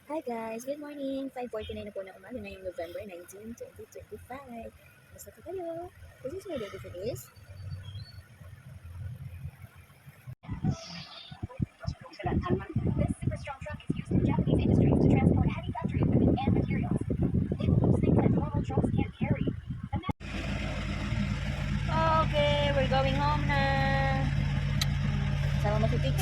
Hi guys, good morning! 5:49 na po na umaga ngayong November 19, 2025. Basta po kayo. This is my baby Feliz. This super strong truck is used in Japanese industries to transport heavy factory equipment and materials. It moves things that normal trucks can't carry. Okay, we're going home na. Sama mo si Fix.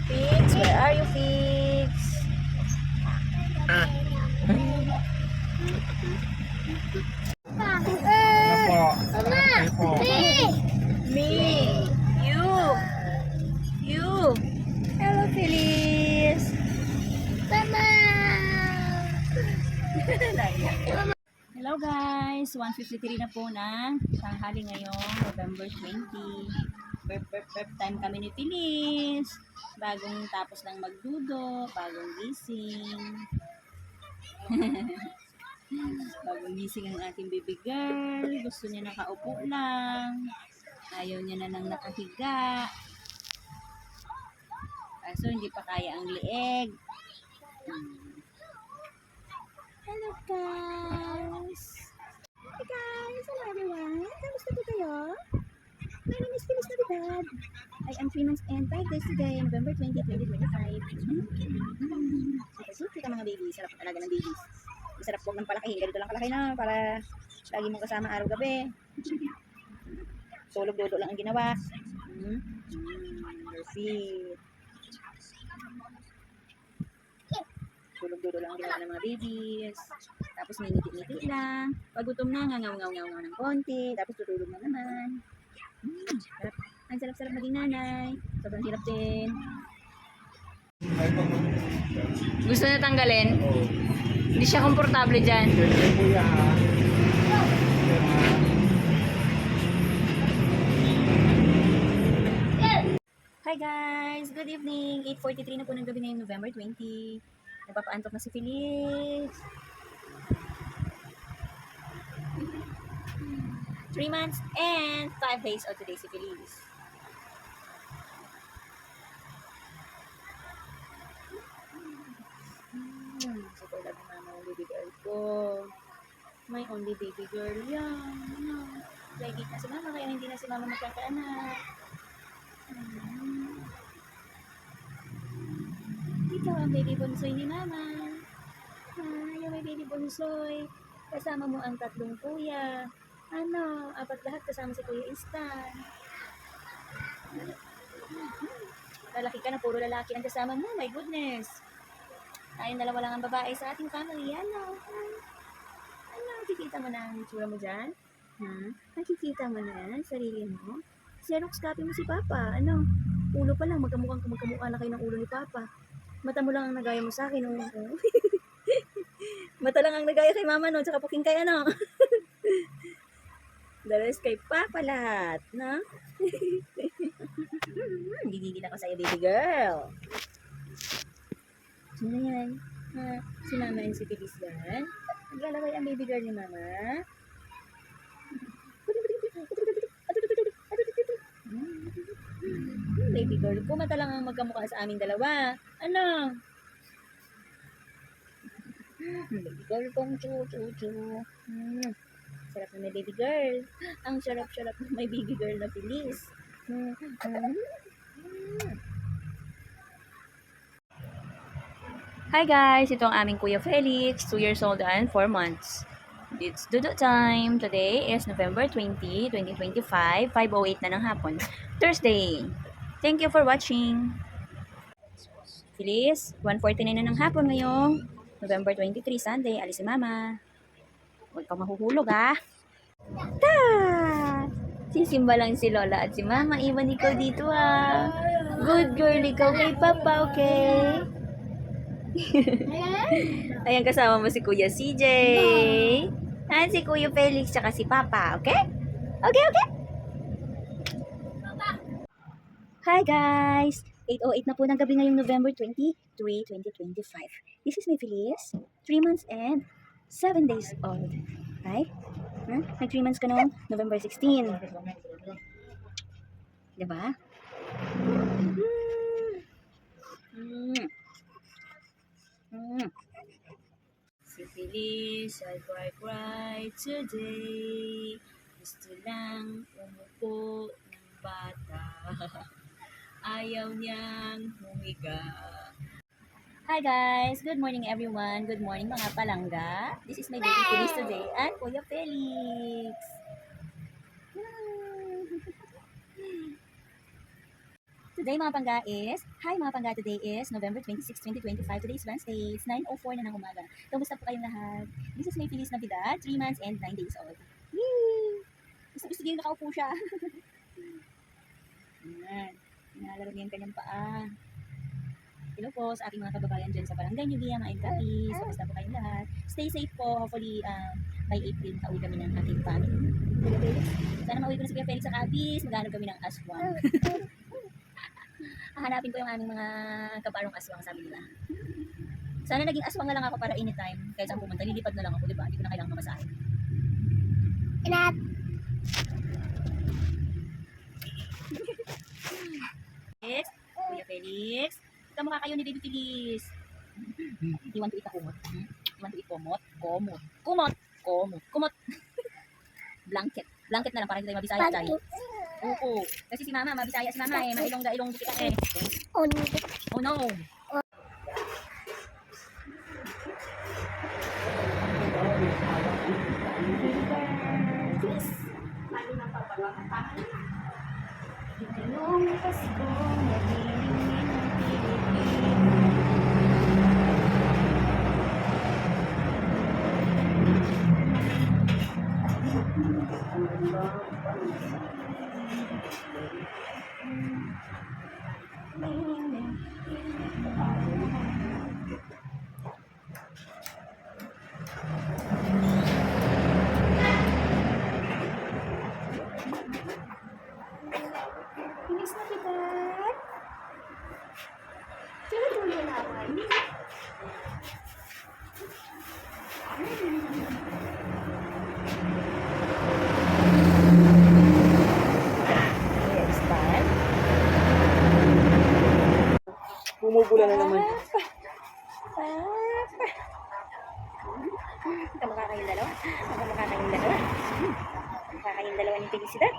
Fix, where are you, Fix? Me, you. Hello, Feliz. Mama. Hello guys, 1:53 na po na tanghali ngayong November 20. Prep time kami ni Feliz. Bagong tapos lang magdudo, bagong gising. Bagong gising ang ating baby girl. Gusto niya nakaupo lang. Ayaw niya na nang nakahiga. Kaso hindi pa kaya ang leeg. Hello guys! Hi guys! Hello everyone! Kamusta po kayo? My name is Feliz Navidad. I am 3 months and 5 days today, November 20, 2025. Super ka mga babies. Sarap talaga ng babies. Masarap huwag ng palaki. Ganito lang kalaki na para lagi mong kasama araw-gabi. Solog dodo lang ang ginawa. Perfect. Tulog-dulo lang ang ginawa ng mga babies. Tapos miniti-miti lang. Pag gutom na, ngangaw-ngaw-ngaw ng konti. Tapos tutulog na naman. Sarap. Ang sarap-sarap maging nanay. Sobrang hirap din. Gusto na tanggalin? Hindi siya komportable dyan. Hi guys! Good evening! 8:43 na po ng gabi ngayong November 20. Nagpapaantok na si Feliz. 3 months and 5 days old today si Feliz. Super love ni mama yung baby girl ko. My only baby girl yan. Lagi na si mama kaya hindi na si mama magkakaanak. Ikaw ang baby bunsoy ni mama. Yung may baby bunsoy. Kasama mo ang 3 kuya. 4 lahat kasama si Kuya Istan. Lalaki ka na, puro lalaki ang kasama mo. My goodness. Tayong 2 lang ang babae sa ating family. Nakikita mo na ang itsura mo dyan? Nakikita mo na sarili mo? Xerox copy mo si Papa. Ulo pa lang, magkamukha na kayo ng ulo ni Papa. Mata mo lang ang nagaya mo sa akin. Mata lang ang nagaya kay Mama, no? Tsaka puking kay The rest kay Papa lahat, no? Gigigil ako sa'yo, baby girl. Sino yan? Si Mama and si Feliz yan? Naglalaway ang baby girl ni Mama. Baby girl ko, mata lang ang magkamukha sa aming 2. Baby girl kong chu. Sarap na may baby girl. Ang sarap-sarap na may baby girl na Feliz. Hi guys! Ito ang aming Kuya Felix, 2 years old and 4 months. It's Dudo time. Today is November 20, 2025, 5:08 na ng hapon. Thursday. Thank you for watching. Feliz, 1:49 na ng hapon ngayong November 23, Sunday. Alis si Mama. Huwag kang mahuhulog, Ta! Sisimba lang si Lola at si Mama. Iwan ikaw dito, Good girl ikaw kay Papa, okay? Ayan, kasama mo si Kuya CJ. Si Kuya Felix, tsaka si Papa, okay? Okay. Hi guys! 8:08 na po ng gabi ngayong November 23, 2025. This is my Feliz, 3 months and 7 days old. Right? Nag 3 months ka noong November 16. Diba? Feliz, I cry today. Gusto lang umupo ng bata. Ayaw niyang humiga. Hi guys! Good morning everyone! Good morning mga palangga! This is my baby Felix today and Kuya Felix! Today mga pangga is, hi mga pangga, today is November 26, 2025. Today is Wednesday. It's 9:04 na ng umaga. Kamusta po kayong lahat? This is my Feliz Navidad, 3 months and 9 days old. Yay! Gusto yung nakaupo siya. Ayan. Nalalaro niya yung kanyang paa. Hello po sa aking mga kababayan dyan sa Barangay Nubia, mga Kapis. Kamusta po kayong lahat? Stay safe po. Hopefully, by April, pauwi kami ng aking family. Kuya Felix. Sana mauwi ko na si Kuya Felix sa Kapis. Maghanap kami ng aswang. Hahanapin ko yung aming mga kaparong aswang, sabi nila. Sana naging aswang na lang ako para anytime. Kahit saan pumunta, lilipad na lang ako, diba? Hindi ko na kailangan mamasahin. Inat! Felix, Kuya Felix. Kamukha kayo ni Baby Felix. You want to eat a kumot? You want to eat kumot? Kumot. Kumot! Kumot. Kumot. Blanket. Blanket na lang para hindi tayo mabisaya tayo. Oo. Kasi si Mama, mabisaya si Mama eh. Mailongga-ilong kita eh. Oh no. Oh no. Yung Pasko, nagilingin ng Feliz Navidad! Tuloy na naman. Yes, time. Bumubula na naman. Kamukha kayong dalawa. Kamukha kayong dalawa. Kamukha kayong dalawa ni Felicidad.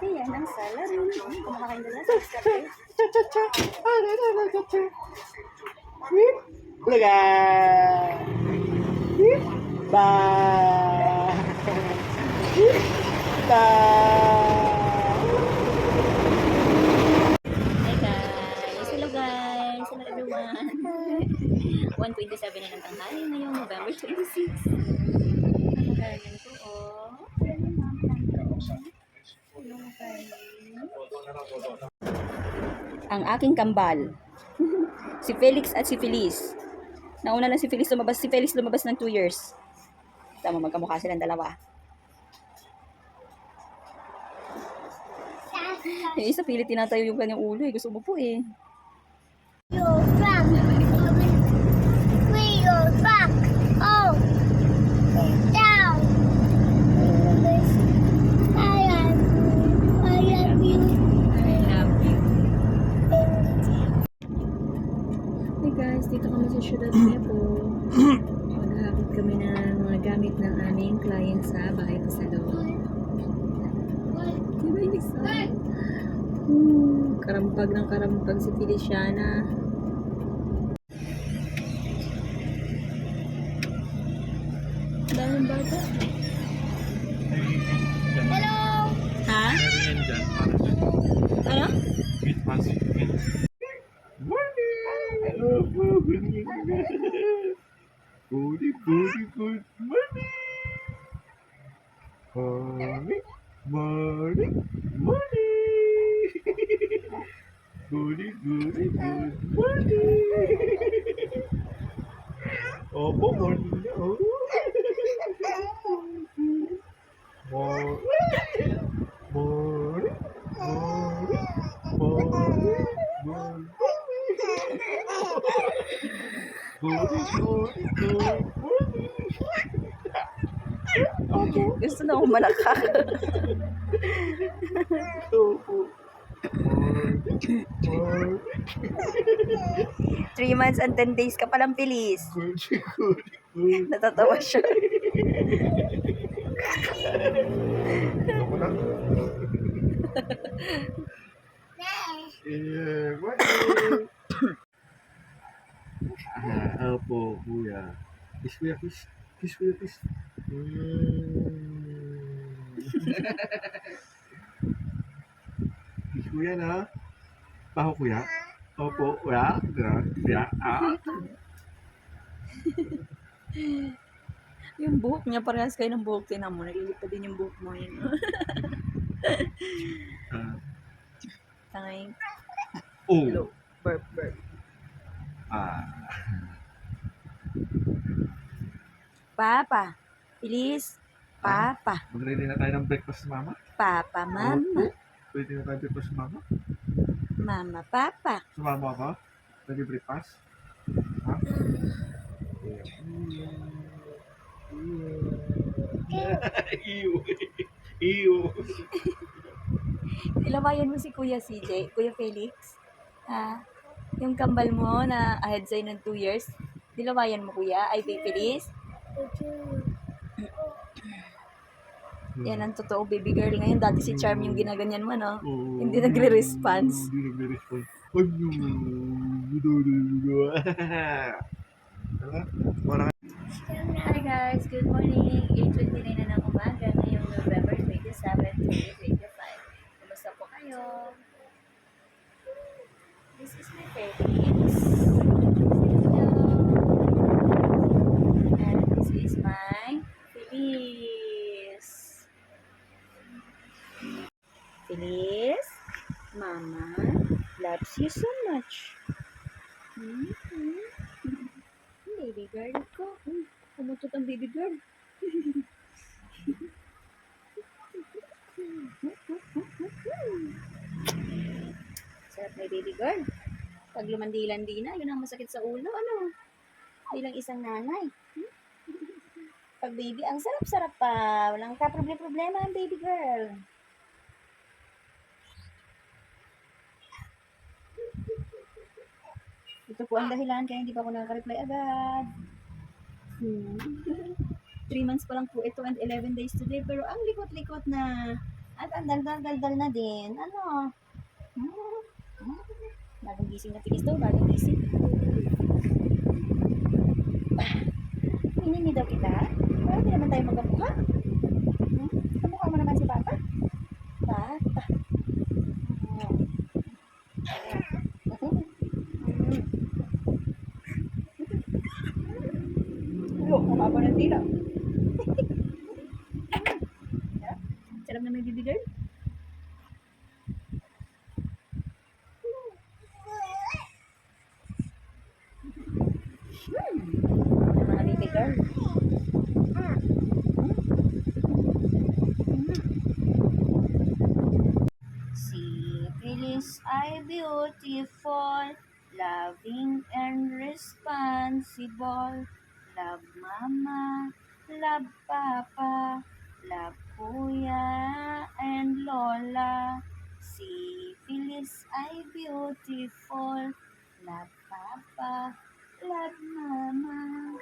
Ayan ang salary. Kamukha kayong dalawa. Bulaga! Ba! Ba! Hi guys! Hello guys! Hello everyone! 1:27 na ng tanghali ngayong November 26. Kamakain ko oh. Ang aking kambal. Si Felix at si Feliz. Nauna na si Felix lumabas. Si Felix lumabas ng 2 years. Tama, magkamukha silang dalawa. Yung isa pilit tinatayo yung kanyang ulo eh. Gusto mo po eh. You're back. You're back. Oh. Down. I love you. I love you. Hey guys, dito kami sa Ciudad Nepo. Maghahapit kami ng mga gamit ng aming client sa bahay pasalon. Diba yung isa? Karampag ng karampag si Feliciana. Daming bata. Hello. Ha? Ano? Good morning. Morning, morning, morning. Good morning. Opo, morning na. Oh. Morning, morning, morning, morning, morning. Good morning. Gusto na akong malakak. Opo. Morning, Boy. 3 months and 10 days ka palang pilis. Good, good, good. Natatawa siya. Ako na. What? Opo, kuya. Kiss, kuya, kiss. Kiss, kuya, kiss. Kiss, kuya na. Baho, kuya. Opo, kuya. Kuya. Yung buhok niya, parehas kayo ng buhok. Tinan mo, nalilipad din yung buhok mo. Yun. Tangay. Oh. Hello. Burp. Papa. Bilis. Papa. Mag-ready na tayo ng breakfast, mama. Papa, mama. Ready na tayo breakfast, mama. Mama, papa. Sumama ka? Ready breakfast? Ha? Iyo. Iyo. Nilawayan mo si Kuya CJ, Kuya Felix. Ha? Yung kambal mo na ahead sa'yo ng 2 years. Nilawayan mo, Kuya. Ay, Felix. Yan ang totoo, baby girl. Ngayon, dati si Charm yung ginaganyan mo, no? Hindi nagre-response. Hindi nagre-response. Ano? Wala ka. Hi guys, good morning. 8:29 na ng umaga ngayong November 27, 2025. Kumusta po kayo? This is my Felix. Hello. And this is my Feliz. Feliz, Mama loves you so much. Baby girl ko. Kumutot ang baby girl. Sarap na baby girl. Pag lumandi-landi na, yun ang masakit sa ulo. Ano? Bilang isang nanay. Pag baby, ang sarap-sarap pa. Walang ka-problema ang baby girl. Ito po ang dahilan kaya hindi pa ako nakaka-reply agad. 3 months pa lang po ito and 11 days today. Pero ang likot-likot na. At ang dal-dal na din. Ano? Bagong gising na Pilis daw. Bagong gising. Hinini daw kita. Pero hindi naman tayo magkapuha. Kamukha mo naman si Papa. Papa. Mukha ng tila. Sarap na may baby girl. Mga baby girl. Si Phyllis ay beautiful, loving and responsible. Love Mama, love Papa, love Kuya and Lola. Si Phyllis ay beautiful, love Papa, love Mama.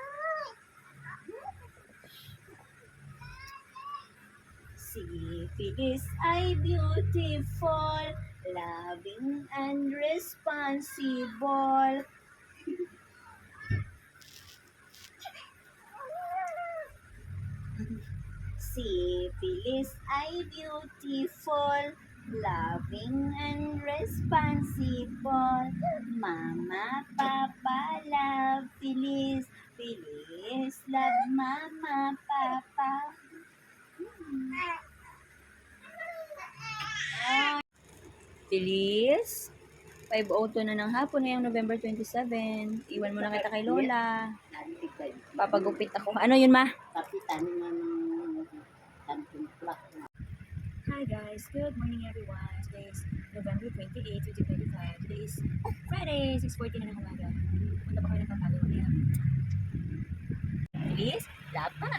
Si Phyllis ay beautiful, loving and responsible. Si Phyllis ay beautiful, loving and responsible. Mama, Papa, love Phyllis. Phyllis, love Mama, Papa. Phyllis, 5:02 na ng hapon ngayong November 27. Iwan mo na kita kay Lola. Papagupit ako. Ano yun, Ma? Hi guys, good morning everyone. Today is November 28, 2025. Today is Friday, 6:40 na ng umaga. Punta pa kami ng papagawa niya. Phyllis, love pa.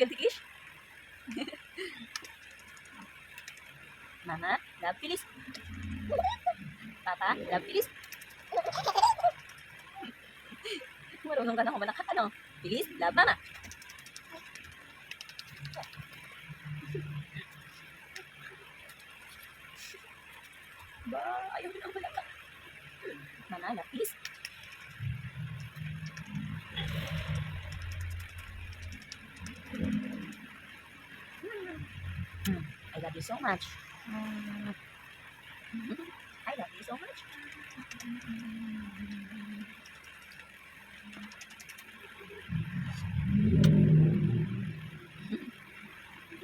Tikish? Mama, love, bilis. Papa, love, bilis. Marunong ka na kumalakad, ano? Bilis, love, mama. Ba, ayaw din ang balakad. Mama, love, bilis. I love you so much. I love you so much.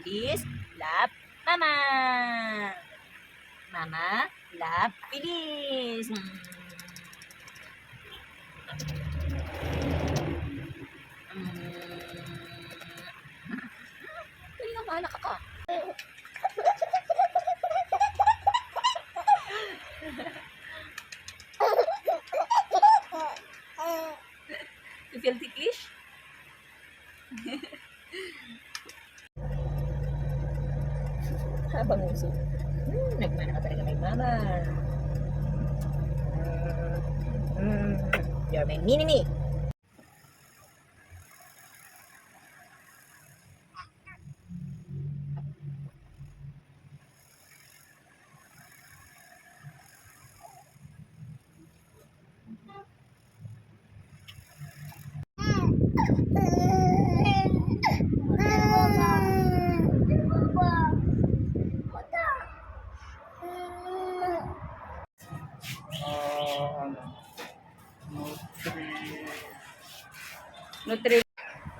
Bilis, love, mama. Mama, love, bilis. Dali na, mahalak ka. You feel ticklish? Habang uso. Nagmana ka talaga kay mama. You're my mini-me. Ano? Nutri.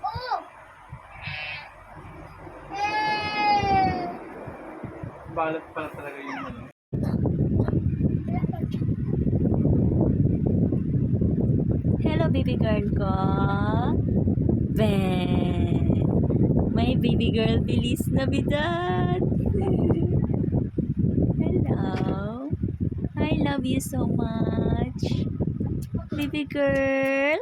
Oh! Balat pala talaga yung ano. Hello, baby girl ko. Ben. My baby girl, Feliz Navidad. Hello. I love you so much. Baby girl.